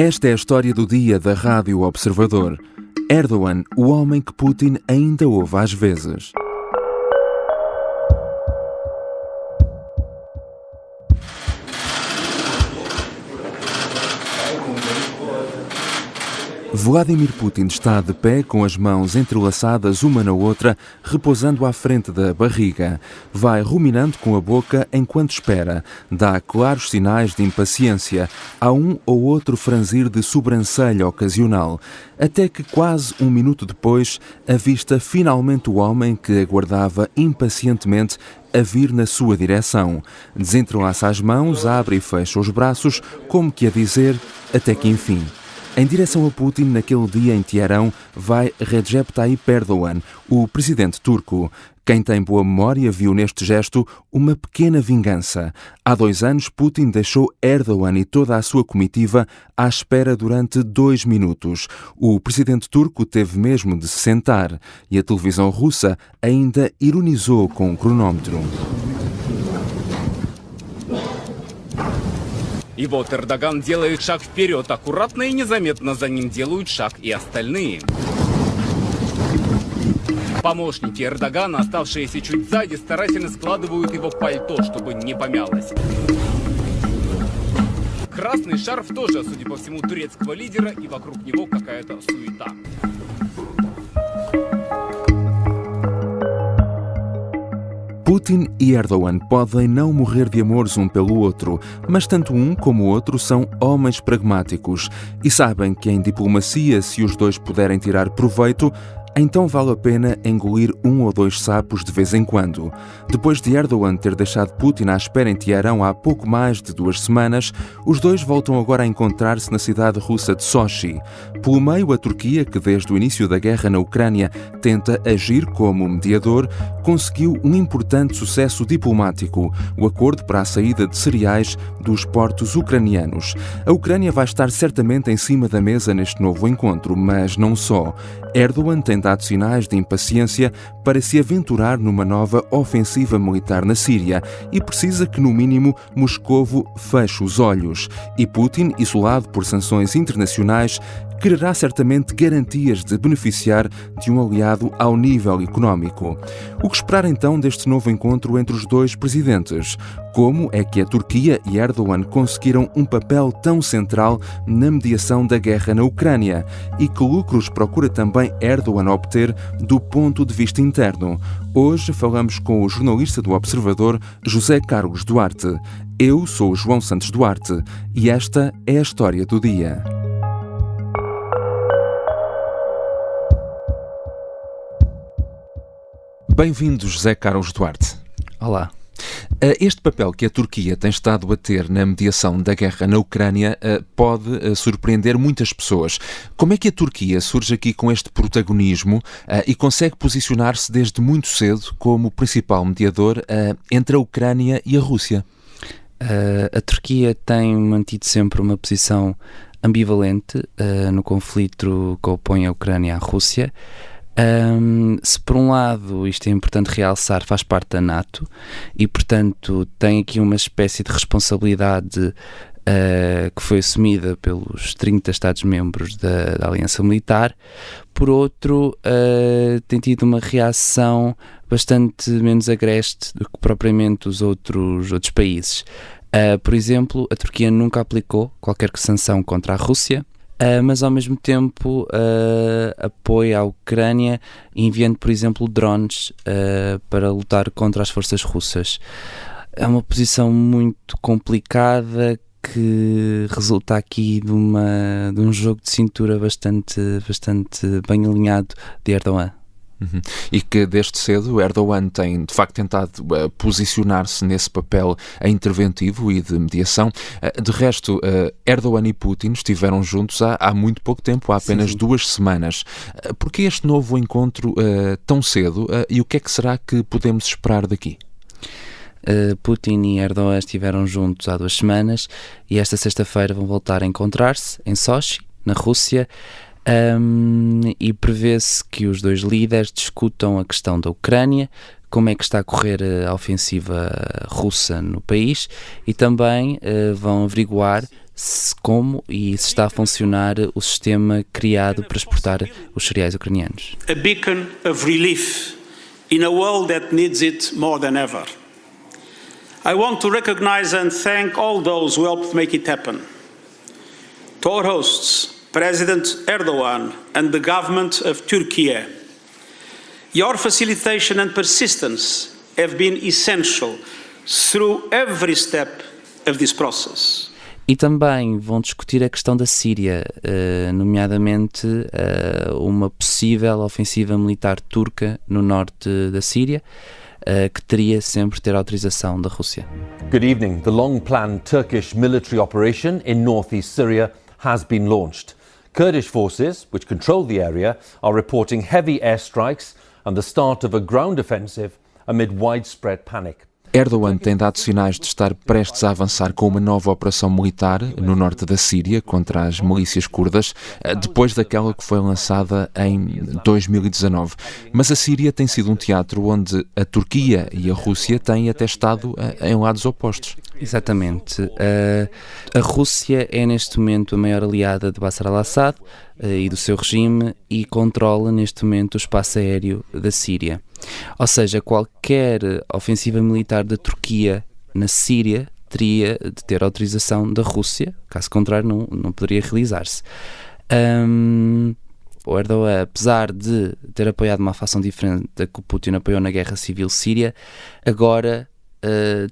Esta é a história do dia da Rádio Observador. Erdogan, o homem que Putin ainda ouve às vezes. Vladimir Putin está de pé com as mãos entrelaçadas uma na outra, repousando à frente da barriga. Vai ruminando com a boca enquanto espera. Dá claros sinais de impaciência. Há um ou outro franzir de sobrancelha ocasional. Até que quase um minuto depois, avista finalmente o homem que aguardava impacientemente a vir na sua direção. Desentrelaça as mãos, abre e fecha os braços, como que a dizer, até que enfim. Em direção a Putin, naquele dia em Teherão, vai Recep Tayyip Erdogan, o presidente turco. Quem tem boa memória viu neste gesto uma pequena vingança. Há 2 anos, Putin deixou Erdogan e toda a sua comitiva à espera durante 2 minutos. O presidente turco teve mesmo de se sentar e a televisão russa ainda ironizou com o cronómetro. И вот Эрдоган делает шаг вперед, аккуратно и незаметно за ним делают шаг и остальные. Помощники Эрдогана, оставшиеся чуть сзади, старательно складывают его пальто, чтобы не помялось. Красный шарф тоже, судя по всему, турецкого лидера, и вокруг него какая-то суета. Putin e Erdogan podem não morrer de amores um pelo outro, mas tanto um como o outro são homens pragmáticos e sabem que em diplomacia, se os dois puderem tirar proveito, então vale a pena engolir 1 ou 2 sapos de vez em quando. Depois de Erdogan ter deixado Putin à espera em Teherão há pouco mais de 2 semanas, os dois voltam agora a encontrar-se na cidade russa de Sochi. Pelo meio, a Turquia, que desde o início da guerra na Ucrânia tenta agir como mediador, conseguiu um importante sucesso diplomático, o acordo para a saída de cereais dos portos ucranianos. A Ucrânia vai estar certamente em cima da mesa neste novo encontro, mas não só. Erdogan tem dado sinais de impaciência para se aventurar numa nova ofensiva militar na Síria e precisa que, no mínimo, Moscovo feche os olhos. E Putin, isolado por sanções internacionais, quererá certamente garantias de beneficiar de um aliado ao nível económico. O que esperar então deste novo encontro entre os dois presidentes? Como é que a Turquia e Erdogan conseguiram um papel tão central na mediação da guerra na Ucrânia? E que lucros procura também Erdogan obter do ponto de vista interno? Hoje falamos com o jornalista do Observador, José Carlos Duarte. Eu sou o João Santos Duarte e esta é a história do dia. Bem-vindo, José Carlos Duarte. Olá. Este papel que a Turquia tem estado a ter na mediação da guerra na Ucrânia pode surpreender muitas pessoas. Como é que a Turquia surge aqui com este protagonismo e consegue posicionar-se desde muito cedo como principal mediador entre a Ucrânia e a Rússia? A Turquia tem mantido sempre uma posição ambivalente no conflito que opõe a Ucrânia à Rússia. Se por um lado, isto é importante realçar, faz parte da NATO e, portanto, tem aqui uma espécie de responsabilidade que foi assumida pelos 30 Estados-membros da Aliança Militar. Por outro, tem tido uma reação bastante menos agreste do que propriamente os outros países. Por exemplo, a Turquia nunca aplicou qualquer sanção contra a Rússia, mas ao mesmo tempo apoia a Ucrânia enviando, por exemplo, drones para lutar contra as forças russas. É uma posição muito complicada que resulta aqui de um jogo de cintura bastante bem alinhado de Erdogan. E que desde cedo Erdogan tem de facto tentado posicionar-se nesse papel interventivo e de mediação. De resto, Erdogan e Putin estiveram juntos há muito pouco tempo, há apenas 2 semanas. Por que este novo encontro tão cedo e o que é que será que podemos esperar daqui? Putin e Erdogan estiveram juntos há 2 semanas e esta sexta-feira vão voltar a encontrar-se em Sochi, na Rússia. E prevê-se que os 2 líderes discutam a questão da Ucrânia, como é que está a correr a ofensiva russa no país e também vão averiguar como e se está a funcionar o sistema criado para exportar os cereais ucranianos. A beacon of relief in a world that needs it more than ever. I want to recognize and thank all those who helped make it happen. To our hosts, President Erdogan and the government of Turkey, your facilitation and persistence have been essential through every step of this process. E também vão discutir a questão da Síria, nomeadamente uma possível ofensiva militar turca no norte da Síria, que teria sempre ter autorização da Rússia. Good evening. The long-planned Turkish military operation in northeast Syria has been launched. Kurdish forces, which control the area, are reporting heavy airstrikes and the start of a ground offensive amid widespread panic. Erdogan tem dado sinais de estar prestes a avançar com uma nova operação militar no norte da Síria contra as milícias curdas, depois daquela que foi lançada em 2019. Mas a Síria tem sido um teatro onde a Turquia e a Rússia têm até estado em lados opostos. Exatamente. A Rússia é neste momento a maior aliada de Bashar al-Assad e do seu regime e controla neste momento o espaço aéreo da Síria. Ou seja, qualquer ofensiva militar da Turquia na Síria teria de ter autorização da Rússia, caso contrário não poderia realizar-se. O Erdogan, apesar de ter apoiado uma facção diferente da que o Putin apoiou na guerra civil síria, agora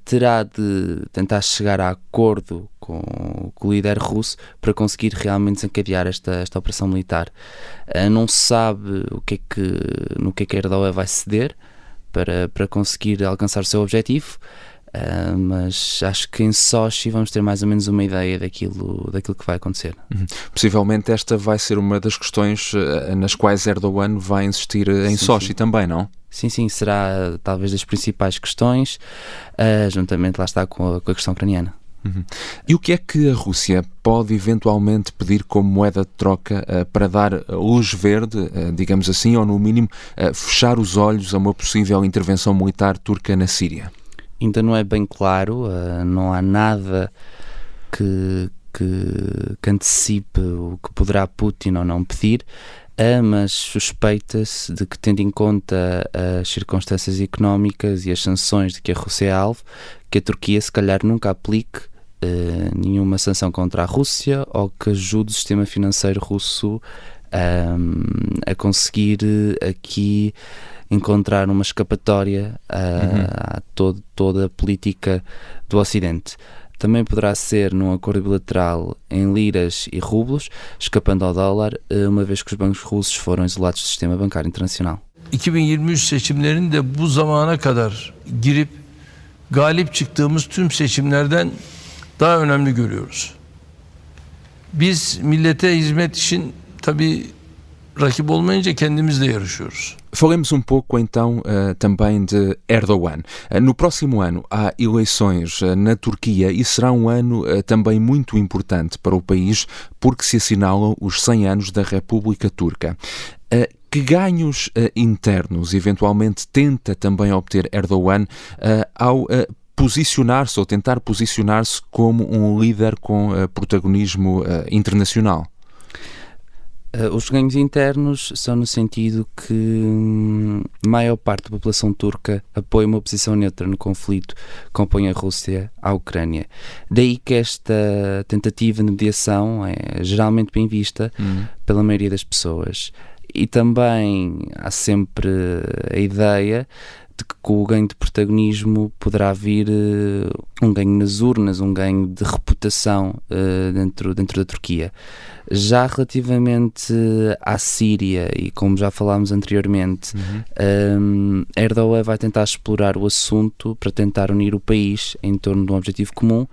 terá de tentar chegar a acordo com o líder russo para conseguir realmente desencadear esta operação militar. Não se sabe no que é que Erdogan vai ceder para conseguir alcançar o seu objetivo, mas acho que em Sochi vamos ter mais ou menos uma ideia daquilo que vai acontecer. Possivelmente esta vai ser uma das questões nas quais Erdogan vai insistir em Sochi também, não? Sim, será talvez das principais questões, juntamente lá está com a questão ucraniana. E o que é que a Rússia pode eventualmente pedir como moeda de troca para dar luz verde, digamos assim, ou no mínimo fechar os olhos a uma possível intervenção militar turca na Síria? Ainda não é bem claro, não há nada que antecipe o que poderá Putin ou não pedir, mas suspeita-se de que, tendo em conta as circunstâncias económicas e as sanções de que a Rússia é alvo, que a Turquia se calhar nunca aplique nenhuma sanção contra a Rússia ou que ajude o sistema financeiro russo a conseguir aqui encontrar uma escapatória a toda a política do Ocidente. Também poderá ser num acordo bilateral em liras e rublos, escapando ao dólar, uma vez que os bancos russos foram isolados do sistema bancário internacional. 2023 seçimlerini de bu zamana kadar girip galip çıktığımız tüm seçimlerden daha önemli görüyoruz. Biz millete hizmet için tabii rakip olmayınca kendimizle yarışıyoruz. Falemos pouco então também de Erdogan. No próximo ano há eleições na Turquia e será um ano também muito importante para o país porque se assinalam os 100 anos da República Turca. Que ganhos internos eventualmente tenta também obter Erdogan ao posicionar-se ou tentar posicionar-se como um líder com protagonismo internacional? Os ganhos internos são no sentido que a maior parte da população turca apoia uma posição neutra no conflito que opõe a Rússia à Ucrânia. Daí que esta tentativa de mediação é geralmente bem vista pela maioria das pessoas. E também há sempre a ideia de que com o ganho de protagonismo poderá vir um ganho nas urnas, um ganho de reputação dentro da Turquia. Já relativamente à Síria, e como já falámos anteriormente, Erdogan vai tentar explorar o assunto para tentar unir o país em torno de um objetivo comum,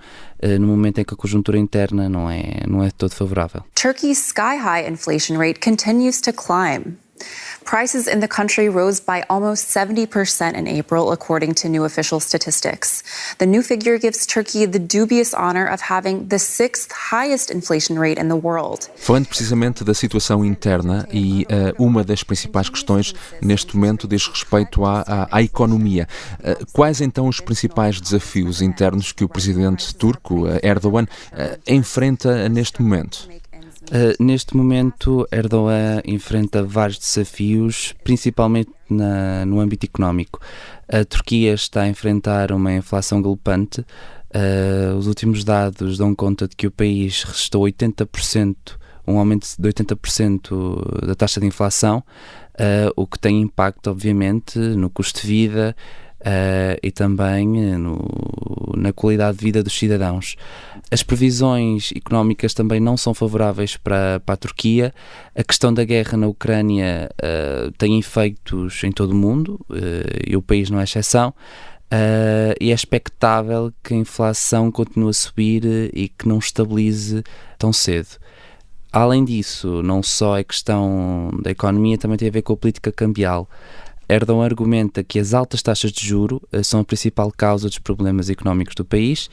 no momento em que a conjuntura interna não é todo favorável. Turkey's sky-high inflation rate continues to climb. Prices in the country rose by almost 70% in April, according to new official statistics. The new figure gives Turkey the dubious honor of having the sixth highest inflation rate in the world. Falando precisamente da situação interna e uma das principais questões neste momento diz respeito à economia. Quais então os principais desafios internos que o presidente turco, Erdogan, enfrenta neste momento? Neste momento, Erdogan enfrenta vários desafios, principalmente no âmbito económico. A Turquia está a enfrentar uma inflação galopante. Os últimos dados dão conta de que o país registrou 80%, um aumento de 80% da taxa de inflação, o que tem impacto, obviamente, no custo de vida e também na qualidade de vida dos cidadãos. As previsões económicas também não são favoráveis para a Turquia. A questão da guerra na Ucrânia tem efeitos em todo o mundo e o país não é exceção. E é expectável que a inflação continue a subir e que não estabilize tão cedo. Além disso, não só a questão da economia, também tem a ver com a política cambial. Erdogan argumenta que as altas taxas de juros são a principal causa dos problemas económicos do país,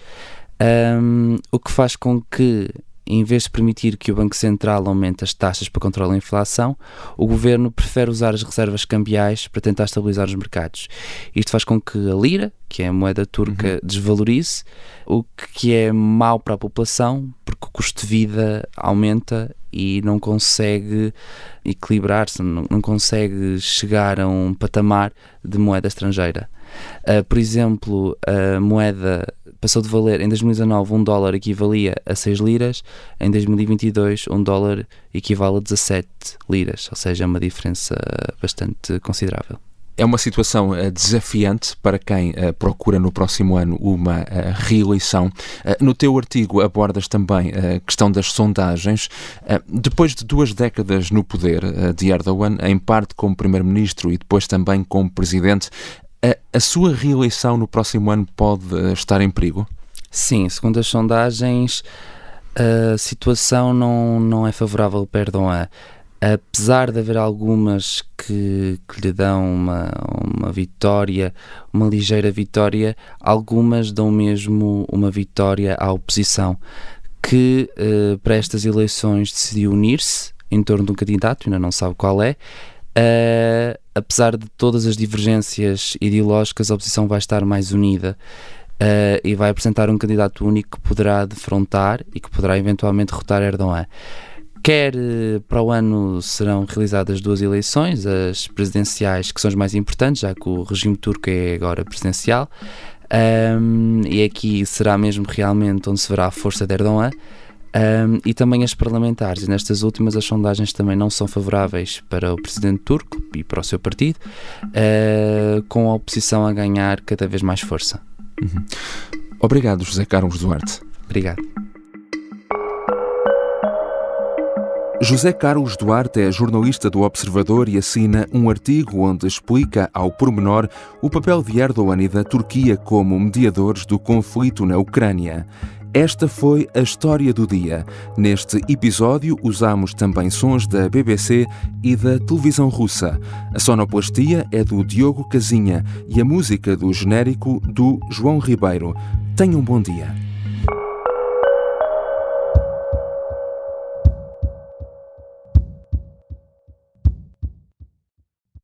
o que faz com que, em vez de permitir que o Banco Central aumente as taxas para controlar a inflação, o governo prefere usar as reservas cambiais para tentar estabilizar os mercados. Isto faz com que a lira, que é a moeda turca, desvalorize, o que é mau para a população, porque o custo de vida aumenta e não consegue equilibrar-se, não consegue chegar a um patamar de moeda estrangeira. Por exemplo, a moeda passou de valer, em 2019, $1 equivalia a 6 liras, em 2022, $1 equivale a 17 liras, ou seja, é uma diferença bastante considerável. É uma situação desafiante para quem procura no próximo ano uma reeleição. No teu artigo abordas também a questão das sondagens. Depois de 2 décadas no poder de Erdogan, em parte como primeiro-ministro e depois também como presidente, a sua reeleição no próximo ano pode estar em perigo? Sim, segundo as sondagens, a situação não é favorável para Erdogan. Apesar de haver algumas que lhe dão uma vitória, uma ligeira vitória, algumas dão mesmo uma vitória à oposição, que para estas eleições decidiu unir-se em torno de um candidato, ainda não sabe qual é. Apesar de todas as divergências ideológicas, a oposição vai estar mais unida e vai apresentar um candidato único que poderá defrontar e que poderá eventualmente derrotar Erdogan. Quer para o ano serão realizadas 2 eleições, as presidenciais, que são as mais importantes, já que o regime turco é agora presidencial, e aqui será mesmo realmente onde se verá a força de Erdogan, e também as parlamentares. E nestas últimas as sondagens também não são favoráveis para o presidente turco e para o seu partido, com a oposição a ganhar cada vez mais força. Obrigado, José Carlos Duarte. Obrigado. José Carlos Duarte é jornalista do Observador e assina um artigo onde explica ao pormenor o papel de Erdogan e da Turquia como mediadores do conflito na Ucrânia. Esta foi a história do dia. Neste episódio usamos também sons da BBC e da televisão russa. A sonoplastia é do Diogo Casinha e a música do genérico do João Ribeiro. Tenham um bom dia.